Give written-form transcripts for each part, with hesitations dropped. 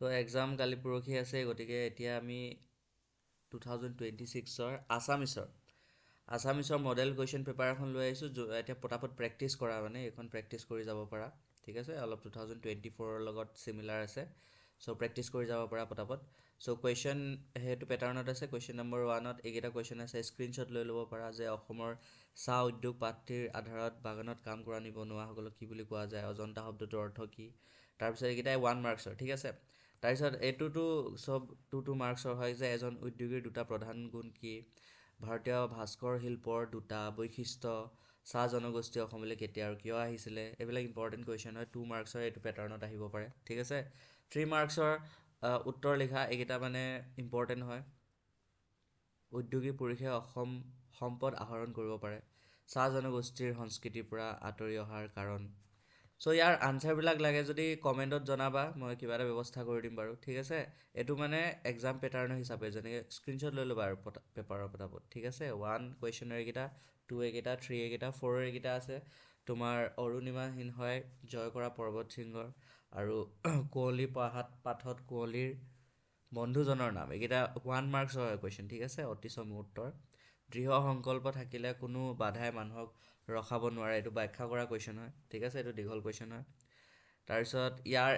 তো এক্সাম কালি পৰহি আছে, গতিকে এতিয়া আমি 2026-ৰ আছামিছৰ মডেল কুৱেশ্যন পেপাৰ এখন লৈ আহিছোঁ। এতিয়া পটাপট প্ৰেক্টিচ কৰা, মানে এইখন প্ৰেক্টিচ কৰি যাব পাৰা। ঠিক আছে, অলপ 2024-ৰ লগত চিমিলাৰ আছে, চ' প্ৰেক্টিচ কৰি যাব পাৰা পটাপট। চ' কুৱেশ্যন সেইটো পেটাৰ্ণত আছে। কুৱেশ্যন নম্বৰ 1ত এইকেইটা কুৱেশ্যন আছে, স্ক্ৰীনশ্বট লৈ ল'ব পাৰা যে অসমৰ চাহ উদ্যোগ পাতটিৰ আধাৰত বাগানত কাম কৰা নিবনুৱাসকলক কি বুলি কোৱা যায়, অজন্তা শব্দটোৰ অৰ্থ কি। তাৰপিছত এইকেইটাই 1 মাৰ্কছৰ, ঠিক আছে। তাৰপিছত এইটোতো চব 2 মাৰ্কছৰ হয় যে এজন উদ্যোগীৰ দুটা প্ৰধান গুণ কি, ভাৰতীয় ভাস্কৰ শিল্পৰ দুটা বৈশিষ্ট্য, চাহ জনগোষ্ঠী অসমলৈ কেতিয়া আৰু কিয় আহিছিলে। এইবিলাক ইম্পৰ্টেণ্ট কুৱেশ্যন হয়, 2 মাৰ্কছৰ এইটো পেটাৰ্ণত আহিব পাৰে, ঠিক আছে। 3 মাৰ্কছৰ উত্তৰ লিখা, এইকেইটা মানে ইম্পৰ্টেণ্ট হয়। উদ্যোগী পুৰুষে অসম সম্পদ আহৰণ কৰিব পাৰে, চাহ জনগোষ্ঠীৰ সংস্কৃতিৰ পৰা আঁতৰি অহাৰ কাৰণ। চ' ইয়াৰ আনচাৰবিলাক লাগে যদি কমেণ্টত জনাবা, মই কিবা এটা ব্যৱস্থা কৰি দিম বাৰু, ঠিক আছে। এইটো মানে এক্সাম পেটাৰ্ণ হিচাপে, যেনেকৈ স্ক্ৰীনশ্বট লৈ ল'বা আৰু পেপাৰৰ পটাপট, ঠিক আছে। 1 কুৱেশ্যনৰ এইকেইটা, 2 এইকেইটা, 3 এইকেইটা, 4 এইকেইটা আছে তোমাৰ অৰুণিমা সিনহাই জয় কৰা পৰ্বত শৃংগৰ, আৰু কুঁৱলী পাঠত কুঁৱলীৰ বন্ধুজনৰ নাম। এইকেইটা 1 মাৰ্কছৰ হয় কুৱেশ্যন, ঠিক আছে। অতি চমু উত্তৰ। দৃঢ় সংকল্প থাকিলে কোনো বাধাই মানুহক ৰখাব নোৱাৰে, এইটো ব্যাখ্যা কৰা কুৱেশ্যন হয়, ঠিক আছে। এইটো দীঘল কুৱেশ্যন হয়। তাৰপিছত ইয়াৰ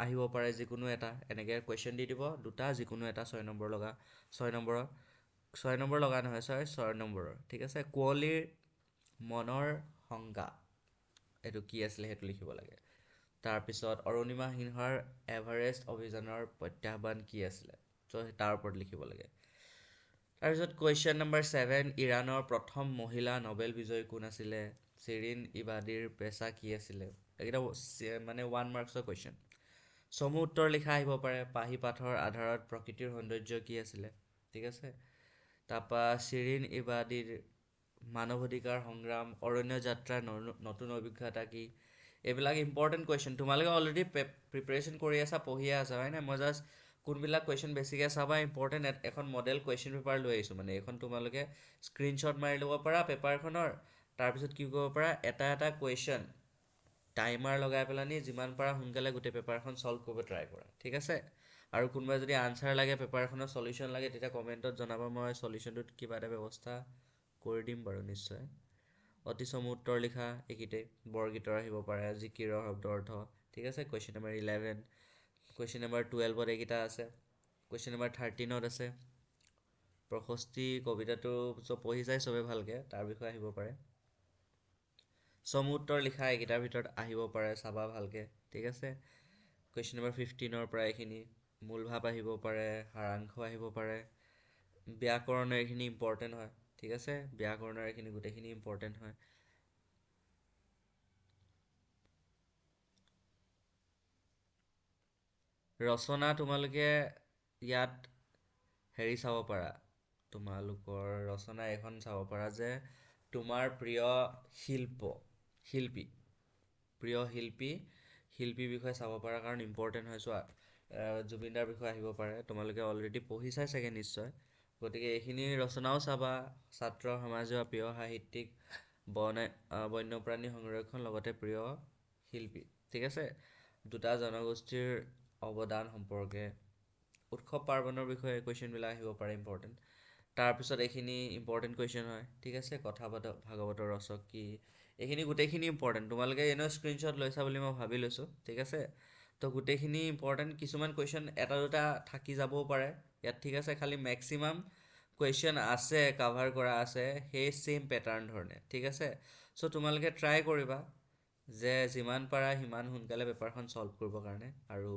আহিব পাৰে যিকোনো এটা, এনেকৈ কুৱেশ্যন দি দিব দুটা, যিকোনো এটা 6 নম্বৰ লগা, 6 নম্বৰ লগা নহয়, 6 নম্বৰৰ, ঠিক আছে। কুঁৱলীৰ মনৰ সংজ্ঞা, এইটো কি আছিলে সেইটো লিখিব লাগে। তাৰপিছত অৰুণিমা সিনহাৰ এভাৰেষ্ট অভিযানৰ প্ৰত্যাহ্বান কি আছিলে, ত' তাৰ ওপৰত লিখিব লাগে। তাৰপিছত কুৱেশ্যন নম্বৰ 7, ইৰাণৰ প্ৰথম মহিলা নবেল বিজয়ী কোন আছিলে, শিৰিন ইবাদীৰ পেচা কি আছিলে। এইকেইটা মানে 1 মাৰ্কছৰ কুৱেশ্যন। চমু উত্তৰ লিখা আহিব পাৰে, পাহি পাঠৰ আধাৰত প্ৰকৃতিৰ সৌন্দৰ্য কি আছিলে, ঠিক আছে। তাৰপৰা শিৰিন ইবাদীৰ মানৱ অধিকাৰ সংগ্ৰাম, অৰণ্য যাত্ৰাৰ নতুন অভিজ্ঞতা কি। এইবিলাক ইম্পৰ্টেণ্ট কুৱেশ্যন, তোমালোকে অলৰেডি প্ৰিপেৰেশ্যন কৰি আছা, পঢ়িয়ে আছা, হয় নাই। মই জাষ্ট কোনবিলাক কুৱেশ্যন বেছিকৈ চাবা, ইম্পৰ্টেণ্ট এখন মডেল কুৱেশ্যন পেপাৰ লৈ আহিছোঁ, মানে এইখন তোমালোকে স্ক্ৰীনশ্বট মাৰি ল'ব পাৰা পেপাৰখনৰ। তাৰপিছত কি কৰিব পাৰা, এটা এটা কুৱেশ্যন টাইমাৰ লগাই পেলানি যিমান পাৰা সোনকালে গোটেই পেপাৰখন ছল্ভ কৰিব ট্ৰাই কৰা, ঠিক আছে। আৰু কোনোবাই যদি আনচাৰ লাগে, পেপাৰখনৰ চলিউশ্যন লাগে, তেতিয়া কমেণ্টত জনাবা, মই চলিউশ্যনটোত কিবা এটা ব্যৱস্থা কৰি দিম বাৰু নিশ্চয়। অতি চমু উত্তৰ লিখা, এইকেইটাই বৰগীতৰ আহিব পাৰে, জিকিৰৰ শব্দ অৰ্থ, ঠিক আছে। কুৱেশ্যন নম্বৰ 11, কুৱেশ্যন নম্বৰ 12ত এইকেইটা আছে। কুৱেশ্যন নম্বৰ 13ত আছে প্ৰশস্তি কবিতাটো, পঢ়ি চাই চবে ভালকৈ, তাৰ বিষয়ে আহিব পাৰে। চমু উত্তৰ লিখা, এইকেইটাৰ ভিতৰত আহিব পাৰে, চাবা ভালকৈ, ঠিক আছে। কুৱেশ্যন নম্বৰ 15ৰ পৰা এইখিনি মূল ভাৱ আহিব পাৰে, সাৰাংশ আহিব পাৰে। ব্যাকৰণৰ এইখিনি ইম্পৰ্টেণ্ট হয়, ঠিক আছে। ব্যাকৰণৰ এইখিনি গোটেইখিনি ইম্পৰ্টেণ্ট হয়। ৰচনা তোমালোকে ইয়াত হেৰি চাব পাৰা, তোমালোকৰ ৰচনা এখন চাব পাৰা যে তোমাৰ প্ৰিয় শিল্পী বিষয়ে চাব পাৰা, কাৰণ ইম্পৰ্টেণ্ট হয়। চোৱা জুবিনদাৰ বিষয়ে আহিব পাৰে, তোমালোকে অলৰেডি পঢ়ি চাই চাগে নিশ্চয়, গতিকে এইখিনি ৰচনাও চাবা। ছাত্ৰ সমাজৰ প্ৰিয় সাহিত্যিক, বন্যপ্ৰাণী সংৰক্ষণ, লগতে প্ৰিয় শিল্পী, ঠিক আছে। দুটা জনগোষ্ঠীৰ অৱদান সম্পৰ্কে, উৎসৱ পাৰ্বণৰ বিষয়ে কুৱেশ্যনবিলাক আহিব পাৰে ইম্পৰ্টেণ্ট। তাৰপিছত এইখিনি ইম্পৰ্টেণ্ট কুৱেশ্যন হয়, ঠিক আছে। কথা ভাগৱতৰ ৰচক কি, এইখিনি গোটেইখিনি ইম্পৰ্টেণ্ট, তোমালোকে এনেও স্ক্ৰীনশ্বট লৈছা বুলি মই ভাবি লৈছোঁ, ঠিক আছে। তো গোটেইখিনি ইম্পৰ্টেণ্ট, কিছুমান কুৱেশ্যন এটা দুটা থাকি যাবও পাৰে ইয়াত, ঠিক আছে। খালি মেক্সিমাম কুৱেশ্যন আছে, কাভাৰ কৰা আছে সেই ছেইম পেটাৰ্ণ ধৰণে, ঠিক আছে। চ' তোমালোকে ট্ৰাই কৰিবা যে যিমান পাৰা সিমান সোনকালে পেপাৰখন ছল্ভ কৰিবৰ কাৰণে, আৰু